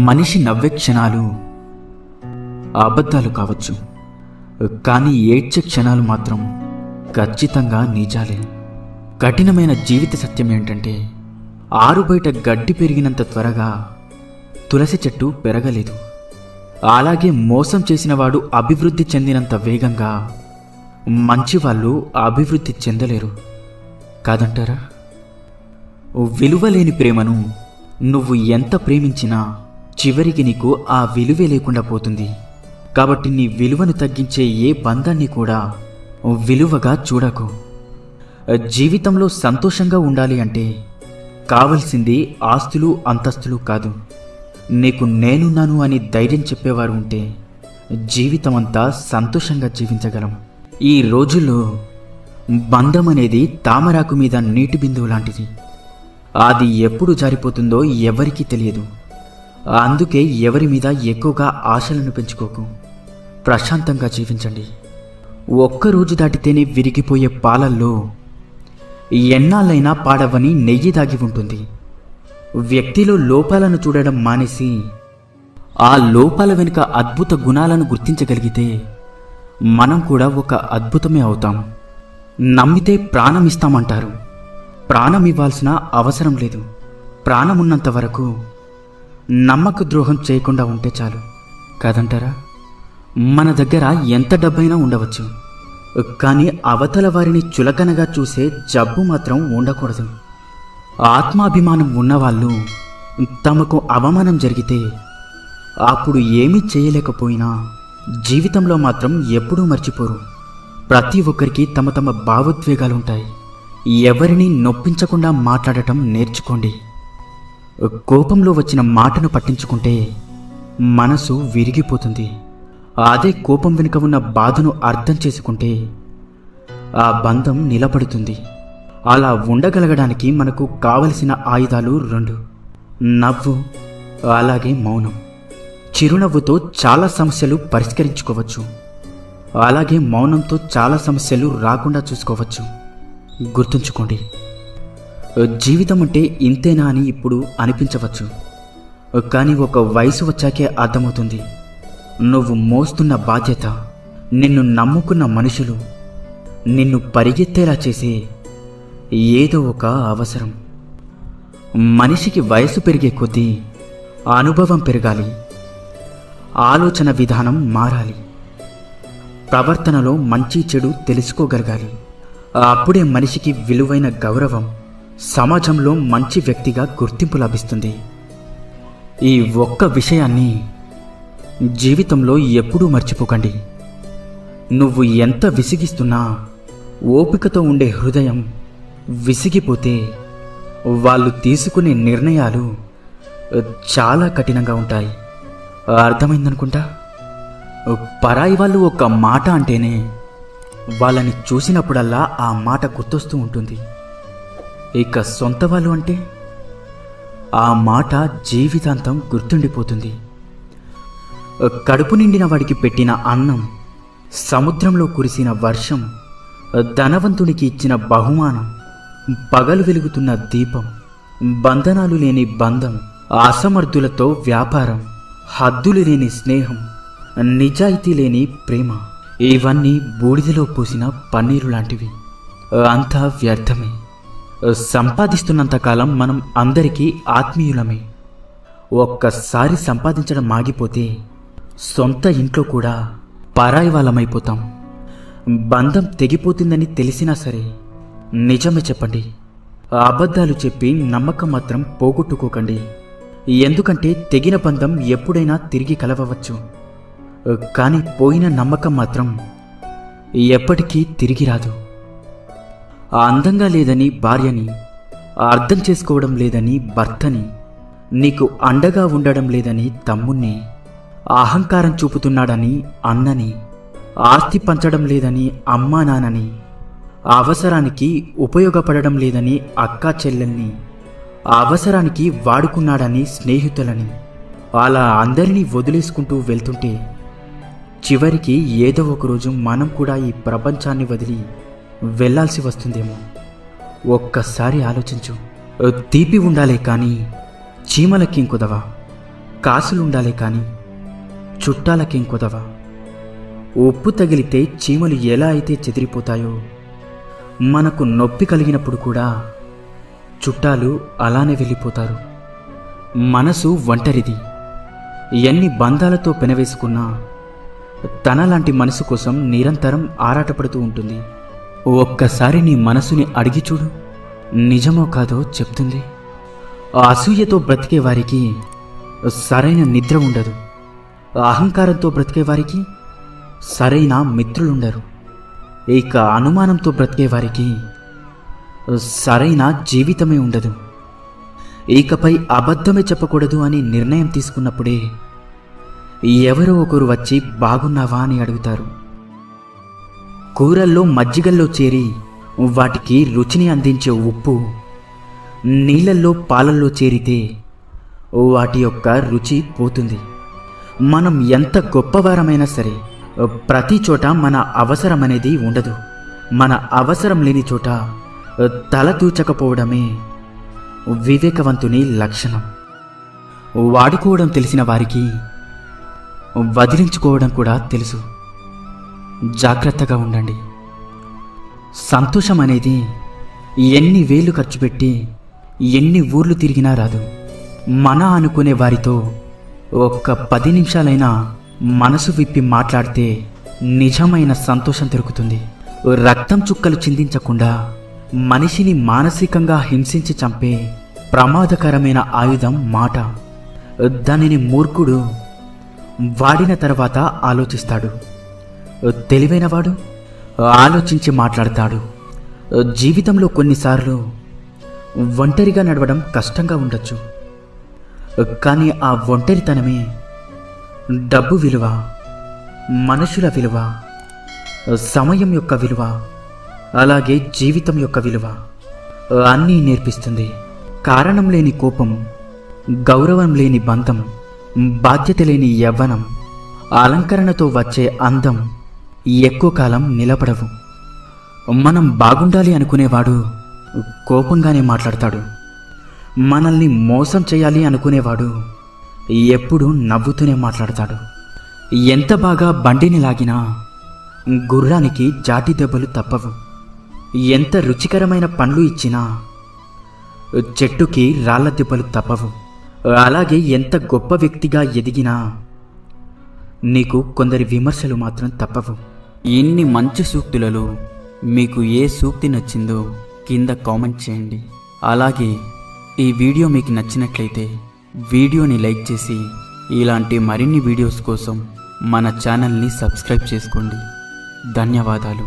మనిషి నవ్వే క్షణాలు అబద్ధాలు కావచ్చు, కానీ ఏడ్చే క్షణాలు మాత్రం ఖచ్చితంగా నిజాలే. కఠినమైన జీవిత సత్యం ఏంటంటే, ఆరు బయట గడ్డి పెరిగినంత త్వరగా తులసి చెట్టు పెరగలేదు. అలాగే మోసం చేసినవాడు అభివృద్ధి చెందినంత వేగంగా మంచివాళ్ళు అభివృద్ధి చెందలేరు కాదంటారా? విలువలేని ప్రేమను నువ్వు ఎంత ప్రేమించినా చివరికి నీకు ఆ విలువే లేకుండా పోతుంది. కాబట్టి నీ విలువను తగ్గించే ఏ బంధాన్ని కూడా విలువగా చూడకు. జీవితంలో సంతోషంగా ఉండాలి అంటే కావలసింది ఆస్తులు అంతస్తులు కాదు. నీకు నేనున్నాను అని ధైర్యం చెప్పేవారు ఉంటే జీవితమంతా సంతోషంగా జీవించగలం. ఈ రోజుల్లో బంధం అనేది తామరాకు మీద నీటి బిందువు లాంటిది. అది ఎప్పుడు జారిపోతుందో ఎవరికీ తెలియదు. అందుకే ఎవరి మీద ఎక్కువగా ఆశలను పెంచుకోకు. ప్రశాంతంగా జీవించండి. ఒక్కరోజు దాటితేనే విరిగిపోయే పాలల్లో ఎన్నాళ్ళైనా పాడవని నెయ్యి దాగి ఉంటుంది. వ్యక్తిలో లోపాలను చూడడం మానేసి ఆ లోపాల వెనుక అద్భుత గుణాలను గుర్తించగలిగితే మనం కూడా ఒక అద్భుతమే అవుతాం. నమ్మితే ప్రాణం ఇస్తామంటారు. ప్రాణం ఇవ్వాల్సిన అవసరం లేదు. ప్రాణమున్నంత వరకు నమ్మక ద్రోహం చేయకుండా ఉంటే చాలు కాదంటారా? మన దగ్గర ఎంత డబ్బైనా ఉండవచ్చు, కానీ అవతల వారిని చులకనగా చూసే జబ్బు మాత్రం ఉండకూడదు. ఆత్మాభిమానం ఉన్నవాళ్ళు తమకు అవమానం జరిగితే అప్పుడు ఏమీ చేయలేకపోయినా జీవితంలో మాత్రం ఎప్పుడూ మర్చిపోరు. ప్రతి ఒక్కరికి తమ తమ భావోద్వేగాలుంటాయి. ఎవరిని నొప్పించకుండా మాట్లాడటం నేర్చుకోండి. కోపంలో వచ్చిన మాటను పట్టించుకుంటే మనసు విరిగిపోతుంది. అదే కోపం వెనుక ఉన్న బాధను అర్థం చేసుకుంటే ఆ బంధం నిలబడుతుంది. అలా ఉండగలగడానికి మనకు కావలసిన ఆయుధాలు రెండు: నవ్వు, అలాగే మౌనం. చిరునవ్వుతో చాలా సమస్యలు పరిష్కరించుకోవచ్చు, అలాగే మౌనంతో చాలా సమస్యలు రాకుండా చూసుకోవచ్చు. గుర్తుంచుకోండి, జీవితం అంటే ఇంతేనా అని ఇప్పుడు అనిపించవచ్చు, కానీ ఒక వయసు వచ్చాకే అర్థమవుతుంది. నువ్వు మోస్తున్న బాధ్యత, నిన్ను నమ్ముకున్న మనుషులు, నిన్ను పరిగెత్తేలా చేసే ఏదో ఒక అవసరం. మనిషికి వయసు పెరిగే కొద్దీ అనుభవం పెరగాలి, ఆలోచన విధానం మారాలి, ప్రవర్తనలో మంచి చెడు తెలుసుకోగలగాలి. అప్పుడే మనిషికి విలువైన గౌరవం, సమాజంలో మంచి వ్యక్తిగా గుర్తింపు లభిస్తుంది. ఈ ఒక్క విషయాన్ని జీవితంలో ఎప్పుడూ మర్చిపోకండి. నువ్వు ఎంత విసిగిస్తున్నా ఓపికతో ఉండే హృదయం విసిగిపోతే వాళ్ళు తీసుకునే నిర్ణయాలు చాలా కఠినంగా ఉంటాయి. అర్థమైందనుకుంటా. పరాయి వాళ్ళు ఒక మాట అంటేనే వాళ్ళని చూసినప్పుడల్లా ఆ మాట గుర్తొస్తూ ఉంటుంది. ఇక సొంత వాళ్ళు అంటే ఆ మాట జీవితాంతం గుర్తుండిపోతుంది. కడుపు నిండిన వాడికి పెట్టిన అన్నం, సముద్రంలో కురిసిన వర్షం, ధనవంతునికి ఇచ్చిన బహుమానం, పగలు వెలుగుతున్న దీపం, బంధనాలు లేని బంధం, అసమర్థులతో వ్యాపారం, హద్దులు లేని స్నేహం, నిజాయితీ లేని ప్రేమ, ఇవన్నీ బూడిదలో పోసిన పన్నీరు లాంటివి. అంతా వ్యర్థమే. సంపాదిస్తున్నంతకాలం మనం అందరికీ ఆత్మీయులమే. ఒక్కసారి సంపాదించడం ఆగిపోతే సొంత ఇంట్లో కూడా పరాయి వాళ్ళమైపోతాం. బంధం తెగిపోతుందని తెలిసినా సరే నిజమే చెప్పండి. అబద్ధాలు చెప్పి నమ్మకం మాత్రం పోగొట్టుకోకండి. ఎందుకంటే తెగిన బంధం ఎప్పుడైనా తిరిగి కలవవచ్చు, కానీ పోయిన నమ్మకం మాత్రం ఎప్పటికీ తిరిగి రాదు. అందంగా లేదని భార్యని, అర్థం చేసుకోవడం లేదని భర్తని, నీకు అండగా ఉండడం లేదని తమ్ముణ్ణి, అహంకారం చూపుతున్నాడని అన్నని, ఆస్తి పంచడం లేదని అమ్మా నాన్నని, అవసరానికి ఉపయోగపడడం లేదని అక్కా చెల్లెల్ని, అవసరానికి వాడుకున్నాడని స్నేహితులని, అలా అందరినీ వదిలేసుకుంటూ వెళ్తుంటే చివరికి ఏదో ఒకరోజు మనం కూడా ఈ ప్రపంచాన్ని వదిలి వెళ్ళాల్సి వస్తుందేమో. ఒక్కసారి ఆలోచించు. తీపి ఉండాలే కానీ చీమలకి కుదవా. కాసులుండాలే కాని చుట్టాలకేం కొదవ. ఉప్పు తగిలితే చీమలు ఎలా అయితే చెదిరిపోతాయో, మనకు నొప్పి కలిగినప్పుడు కూడా చుట్టాలు అలానే వెళ్ళిపోతారు. మనసు ఒంటరిది. ఎన్ని బంధాలతో పెనవేసుకున్నా తనలాంటి మనసు కోసం నిరంతరం ఆరాటపడుతూ ఉంటుంది. ఒక్కసారి నీ మనసుని అడిగి చూడు, నిజమో కాదో చెప్తుంది. అసూయతో బ్రతికే వారికి సరైన నిద్ర ఉండదు. అహంకారంతో బ్రతికే వారికి సరైన మిత్రులుండరు. ఇక అనుమానంతో బ్రతికే వారికి సరైన జీవితమే ఉండదు. ఇకపై అబద్ధమే చెప్పకూడదు అని నిర్ణయం తీసుకున్నప్పుడే ఎవరో ఒకరు వచ్చి బాగున్నావా అని అడుగుతారు. కూరల్లో మజ్జిగల్లో చేరి వాటికి రుచిని అందించే ఉప్పు నీళ్ళల్లో పాలల్లో చేరితే వాటి యొక్క రుచి పోతుంది. మనం ఎంత గొప్పవారమైనా సరే ప్రతి చోట మన అవసరం అనేది ఉండదు. మన అవసరం లేని చోట తల తూచకపోవడమే వివేకవంతుని లక్షణం. వాడుకోవడం తెలిసిన వారికి వదిలించుకోవడం కూడా తెలుసు. జాగ్రత్తగా ఉండండి. సంతోషం అనేది ఎన్ని వేలు ఖర్చు పెట్టి ఎన్ని ఊర్లు తిరిగినా రాదు. మన అనుకునే వారితో ఒక్క 10 నిమిషాలైనా మనసు విప్పి మాట్లాడితే నిజమైన సంతోషం దొరుకుతుంది. రక్తం చుక్కలు చిందించకుండా మనిషిని మానసికంగా హింసించి చంపే ప్రమాదకరమైన ఆయుధం మాట. దానిని మూర్ఖుడు వాడిన తర్వాత ఆలోచిస్తాడు. తెలివైనవాడు ఆలోచించి మాట్లాడతాడు. జీవితంలో కొన్నిసార్లు ఒంటరిగా నడవడం కష్టంగా ఉండొచ్చు. కానీ ఆ ఒంటరితనమే డబ్బు విలువ, మనుషుల విలువ, సమయం యొక్క విలువ, అలాగే జీవితం యొక్క విలువ అన్నీ నేర్పిస్తుంది. కారణం లేని కోపం, గౌరవం లేని బంధం, బాధ్యత లేని యవ్వనం, అలంకరణతో వచ్చే అందం ఎక్కువ కాలం నిలబడవు. మనం బాగుండాలి అనుకునేవాడు కోపంగానే మాట్లాడతాడు. మనల్ని మోసం చేయాలి అనుకునేవాడు ఎప్పుడూ నవ్వుతూనే మాట్లాడతాడు. ఎంత బాగా బండిని లాగినా గుర్రానికి జాటి దెబ్బలు తప్పవు. ఎంత రుచికరమైన పండ్లు ఇచ్చినా చెట్టుకి రాళ్ల దెబ్బలు తప్పవు. అలాగే ఎంత గొప్ప వ్యక్తిగా ఎదిగినా నీకు కొందరి విమర్శలు మాత్రం తప్పవు. ఇన్ని మంచి సూక్తులలో మీకు ఏ సూక్తి నచ్చిందో కింద కామెంట్ చేయండి. అలాగే ఈ వీడియో మీకు నచ్చినట్లయితే వీడియోని లైక్ చేసి ఇలాంటి మరిన్ని వీడియోస్ కోసం మన ఛానల్ని సబ్స్క్రైబ్ చేసుకోండి. ధన్యవాదాలు.